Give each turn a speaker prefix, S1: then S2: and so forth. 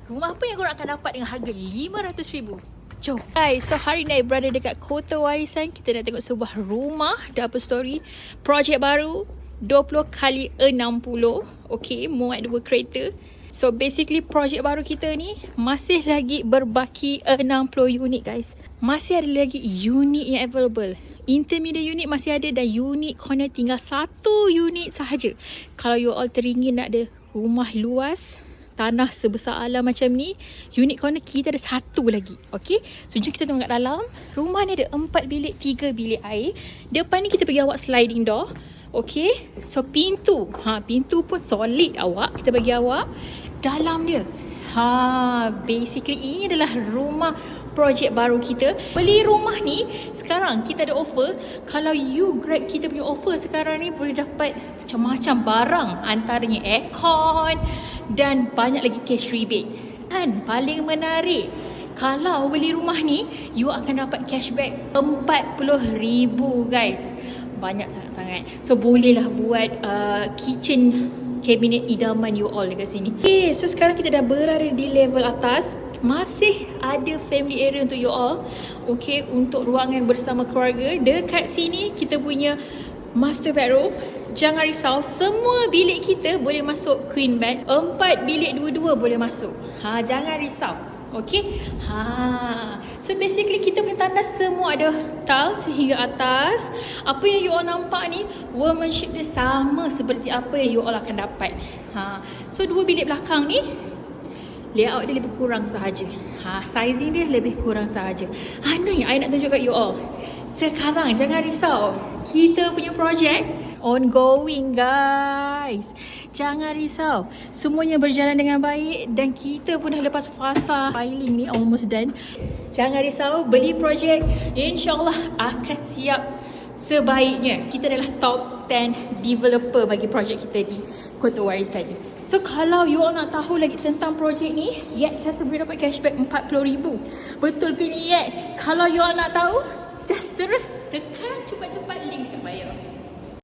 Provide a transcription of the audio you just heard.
S1: Rumah apa yang korang akan dapat dengan harga RM500,000? Jom. Guys, so hari ni berada dekat Kota Warisan. Kita nak tengok sebuah rumah double story, projek baru 20x60. Okay, muat 2 kereta. So basically projek baru kita ni masih lagi berbaki 60 unit guys. Masih ada lagi unit yang available. Intermediate unit masih ada dan unit corner tinggal 1 unit sahaja. Kalau you all teringin nak ada rumah luas, tanah sebesar alam macam ni, unit corner kita ada 1 lagi. Okay, so jom kita tengok kat dalam. Rumah ni ada 4 bilik, 3 bilik air. Depan ni kita bagi awak sliding door. Okay, so pintu pintu pun solid awak, kita bagi awak. Dalam dia basically ini adalah rumah projek baru kita. Beli rumah ni sekarang kita ada offer. Kalau you grab kita punya offer sekarang ni, boleh dapat macam-macam barang, antaranya aircon dan banyak lagi cash rebate. Dan paling menarik, kalau beli rumah ni, you akan dapat cashback RM40,000 guys. Banyak sangat-sangat. So bolehlah buat kitchen cabinet idaman you all dekat sini. Okay, so sekarang kita dah berada di level atas. Masih ada family area untuk you all. Okay, untuk ruangan bersama keluarga. Dekat sini kita punya master bedroom. Jangan risau, semua bilik kita boleh masuk queen bed. 4 bilik dua-dua boleh masuk. Jangan risau. Okay. So basically kita punya tandas semua ada tiles sehingga atas. Apa yang you all nampak ni, workmanship dia sama seperti apa yang you all akan dapat. So 2 bilik belakang ni, layout dia lebih kurang sahaja. Sizing dia lebih kurang sahaja. Ni I nak tunjuk kat you all. Sekarang jangan risau, kita punya projek ongoing guys. Jangan risau, semuanya berjalan dengan baik dan kita pun dah lepas fasa filing ni, almost done. Jangan risau, beli projek InsyaAllah akan siap sebaiknya. Kita adalah top 10 developer bagi projek kita di Kota Warisan ni. So kalau you all nak tahu lagi tentang projek ni, Yet kata boleh dapat cashback RM40,000. Betul ke ni Yet? Kalau you all nak tahu, just terus tekan cepat-cepat link kat bio.